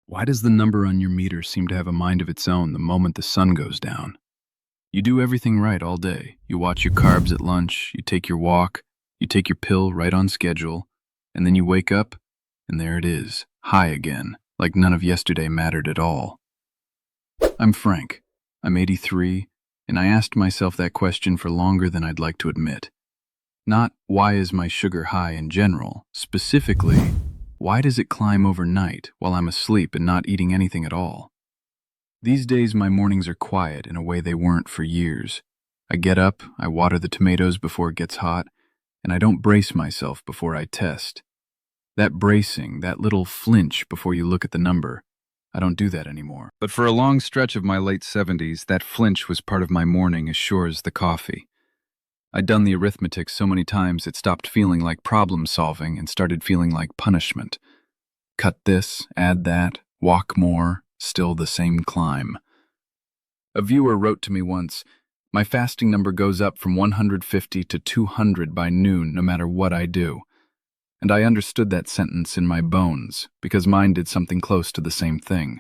Why does the number on your meter seem to have a mind of its own the moment the sun goes down? You do everything right all day. You watch your carbs at lunch, you take your walk, you take your pill right on schedule, and then you wake up, and there it is, high again, like none of yesterday mattered at all. I'm Frank. I'm 83, and I asked myself that question for longer than I'd like to admit. Not, why is my sugar high in general? Specifically, why does it climb overnight while I'm asleep and not eating anything at all? These days, my mornings are quiet in a way they weren't for years. I get up, I water the tomatoes before it gets hot, and I don't brace myself before I test. That bracing, that little flinch before you look at the number, I don't do that anymore. But for a long stretch of my late 70s, that flinch was part of my morning as sure as the coffee. I'd done the arithmetic so many times it stopped feeling like problem solving and started feeling like punishment. Cut this, add that, walk more, still the same climb. A viewer wrote to me once, "My fasting number goes up from 150 to 200 by noon no matter what I do." And I understood that sentence in my bones, because mine did something close to the same thing.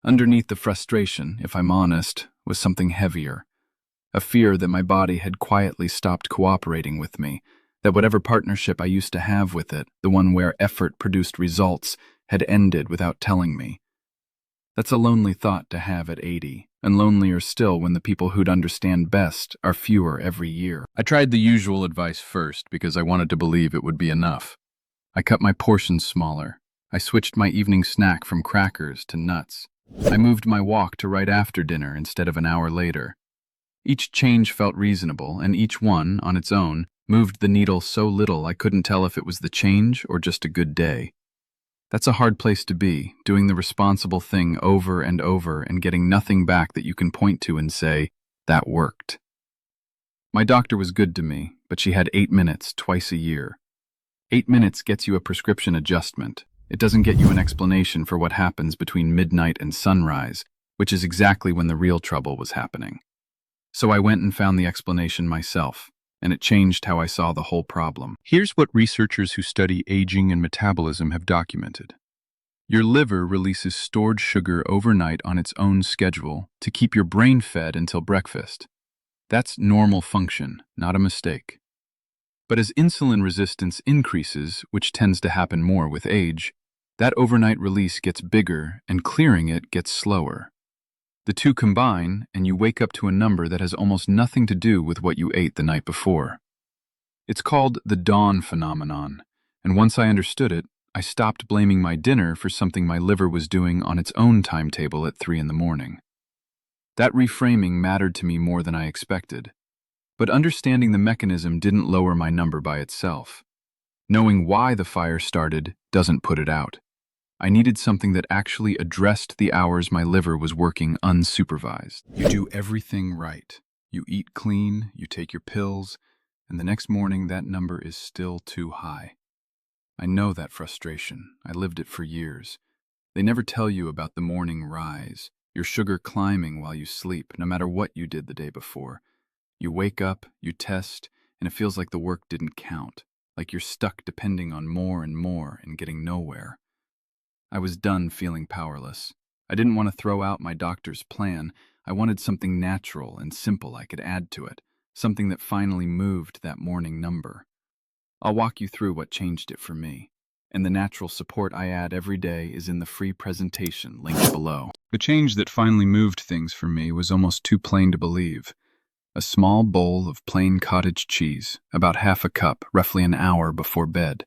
Underneath the frustration, if I'm honest, was something heavier. A fear that my body had quietly stopped cooperating with me, that whatever partnership I used to have with it, the one where effort produced results, had ended without telling me. That's a lonely thought to have at 80, and lonelier still when the people who'd understand best are fewer every year. I tried the usual advice first because I wanted to believe it would be enough. I cut my portions smaller. I switched my evening snack from crackers to nuts. I moved my walk to right after dinner instead of an hour later. Each change felt reasonable, and each one, on its own, moved the needle so little I couldn't tell if it was the change or just a good day. That's a hard place to be, doing the responsible thing over and over and getting nothing back that you can point to and say, that worked. My doctor was good to me, but she had 8 minutes twice a year. 8 minutes gets you a prescription adjustment. It doesn't get you an explanation for what happens between midnight and sunrise, which is exactly when the real trouble was happening. So I went and found the explanation myself, and it changed how I saw the whole problem. Here's what researchers who study aging and metabolism have documented. Your liver releases stored sugar overnight on its own schedule to keep your brain fed until breakfast. That's normal function, not a mistake. But as insulin resistance increases, which tends to happen more with age, that overnight release gets bigger and clearing it gets slower. The two combine, and you wake up to a number that has almost nothing to do with what you ate the night before. It's called the dawn phenomenon, and once I understood it, I stopped blaming my dinner for something my liver was doing on its own timetable at 3 in the morning. That reframing mattered to me more than I expected, but understanding the mechanism didn't lower my number by itself. Knowing why the fire started doesn't put it out. I needed something that actually addressed the hours my liver was working unsupervised. You do everything right. You eat clean, you take your pills, and the next morning that number is still too high. I know that frustration. I lived it for years. They never tell you about the morning rise, your sugar climbing while you sleep, no matter what you did the day before. You wake up, you test, and it feels like the work didn't count, like you're stuck depending on more and getting nowhere. I was done feeling powerless. I didn't want to throw out my doctor's plan. I wanted something natural and simple I could add to it, something that finally moved that morning number. I'll walk you through what changed it for me, and the natural support I add every day is in the free presentation linked below. The change that finally moved things for me was almost too plain to believe. A small bowl of plain cottage cheese, about half a cup, roughly an hour before bed.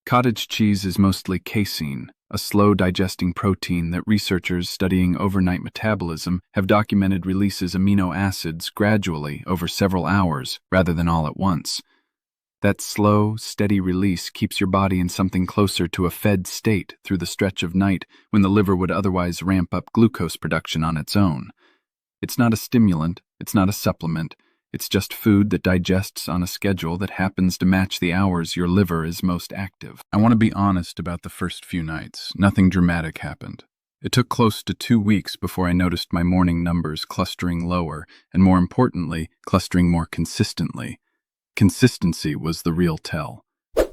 Cottage cheese is mostly casein, a slow-digesting protein that researchers studying overnight metabolism have documented releases amino acids gradually over several hours rather than all at once. That slow, steady release keeps your body in something closer to a fed state through the stretch of night when the liver would otherwise ramp up glucose production on its own. It's not a stimulant, it's not a supplement, it's just food that digests on a schedule that happens to match the hours your liver is most active. I want to be honest about the first few nights. Nothing dramatic happened. It took close to 2 weeks before I noticed my morning numbers clustering lower, and more importantly, clustering more consistently. Consistency was the real tell.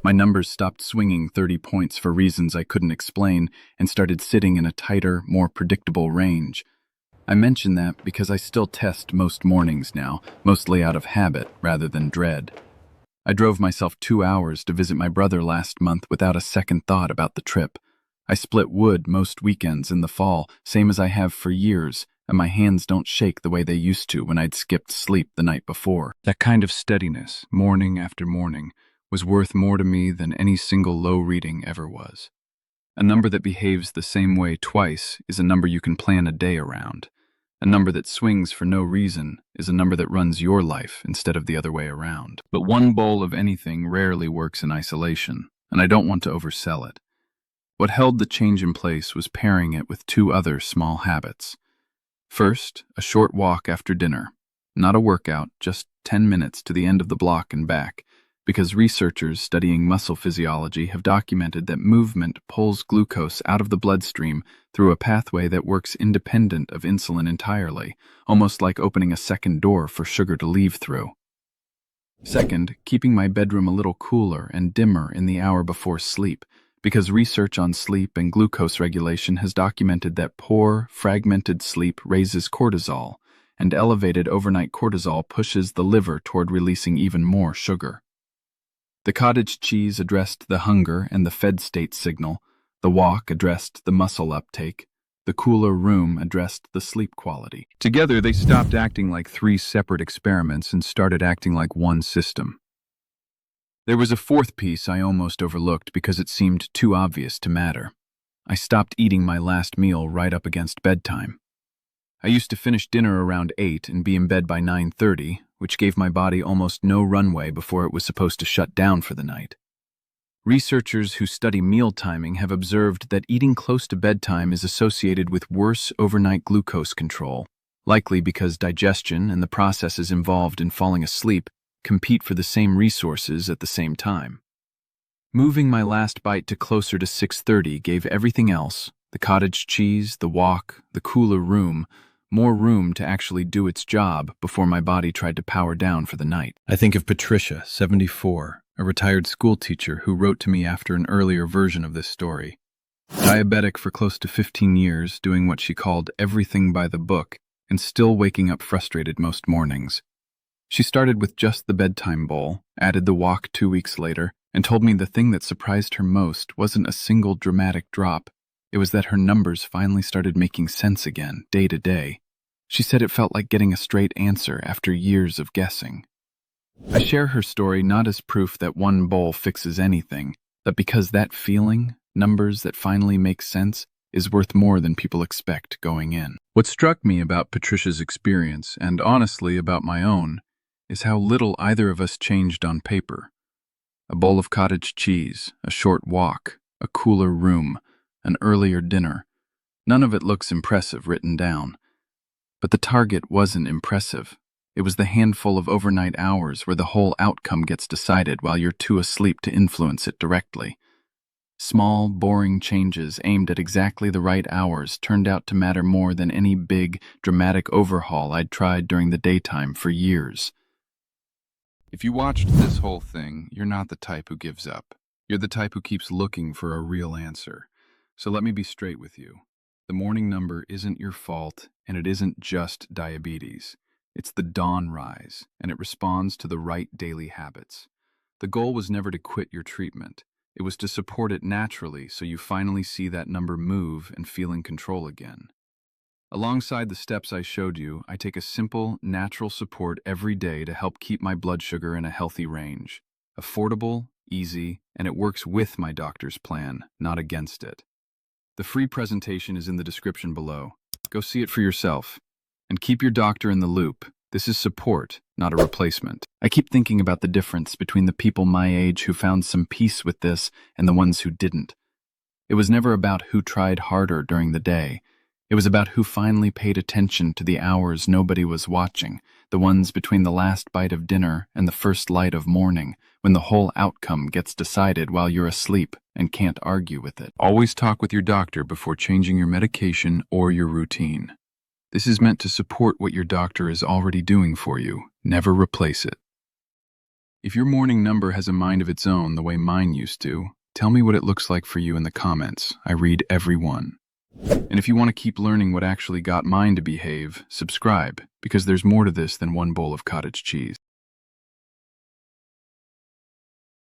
My numbers stopped swinging 30 points for reasons I couldn't explain and started sitting in a tighter, more predictable range. I mention that because I still test most mornings now, mostly out of habit rather than dread. I drove myself 2 hours to visit my brother last month without a second thought about the trip. I split wood most weekends in the fall, same as I have for years, and my hands don't shake the way they used to when I'd skipped sleep the night before. That kind of steadiness, morning after morning, was worth more to me than any single low reading ever was. A number that behaves the same way twice is a number you can plan a day around. A number that swings for no reason is a number that runs your life instead of the other way around. But one bowl of anything rarely works in isolation, and I don't want to oversell it. What held the change in place was pairing it with 2 other small habits. First, a short walk after dinner. Not a workout, just 10 minutes to the end of the block and back, because researchers studying muscle physiology have documented that movement pulls glucose out of the bloodstream through a pathway that works independent of insulin entirely, almost like opening a second door for sugar to leave through. Second, keeping my bedroom a little cooler and dimmer in the hour before sleep, because research on sleep and glucose regulation has documented that poor, fragmented sleep raises cortisol, and elevated overnight cortisol pushes the liver toward releasing even more sugar. The cottage cheese addressed the hunger and the fed state signal, the walk addressed the muscle uptake, the cooler room addressed the sleep quality. Together, they stopped acting like 3 separate experiments and started acting like one system. There was a fourth piece I almost overlooked because it seemed too obvious to matter. I stopped eating my last meal right up against bedtime. I used to finish dinner around 8 and be in bed by 9:30, which gave my body almost no runway before it was supposed to shut down for the night. Researchers who study meal timing have observed that eating close to bedtime is associated with worse overnight glucose control, likely because digestion and the processes involved in falling asleep compete for the same resources at the same time. Moving my last bite to closer to 6:30 gave everything else, the cottage cheese, the walk, the cooler room, more room to actually do its job before my body tried to power down for the night. I think of Patricia, 74, a retired school teacher who wrote to me after an earlier version of this story. Diabetic for close to 15 years, doing what she called everything by the book, and still waking up frustrated most mornings. She started with just the bedtime bowl, added the walk 2 weeks later, and told me the thing that surprised her most wasn't a single dramatic drop. It was that her numbers finally started making sense again, day to day. She said it felt like getting a straight answer after years of guessing. I share her story not as proof that one bowl fixes anything, but because that feeling, numbers that finally make sense, is worth more than people expect going in. What struck me about Patricia's experience, and honestly about my own, is how little either of us changed on paper. A bowl of cottage cheese, a short walk, a cooler room, an earlier dinner. None of it looks impressive written down. But the target wasn't impressive. It was the handful of overnight hours where the whole outcome gets decided while you're too asleep to influence it directly. Small, boring changes aimed at exactly the right hours turned out to matter more than any big, dramatic overhaul I'd tried during the daytime for years. If you watched this whole thing, you're not the type who gives up. You're the type who keeps looking for a real answer. So let me be straight with you. The morning number isn't your fault, and it isn't just diabetes. It's the dawn rise, and it responds to the right daily habits. The goal was never to quit your treatment. It was to support it naturally so you finally see that number move and feel in control again. Alongside the steps I showed you, I take a simple, natural support every day to help keep my blood sugar in a healthy range. Affordable, easy, and it works with my doctor's plan, not against it. The free presentation is in the description below. Go see it for yourself. And keep your doctor in the loop. This is support, not a replacement. I keep thinking about the difference between the people my age who found some peace with this and the ones who didn't. It was never about who tried harder during the day. It was about who finally paid attention to the hours nobody was watching, the ones between the last bite of dinner and the first light of morning, when the whole outcome gets decided while you're asleep and can't argue with it. Always talk with your doctor before changing your medication or your routine. This is meant to support what your doctor is already doing for you, never replace it. If your morning number has a mind of its own the way mine used to, tell me what it looks like for you in the comments. I read every one. And if you want to keep learning what actually got mine to behave, subscribe, because there's more to this than one bowl of cottage cheese.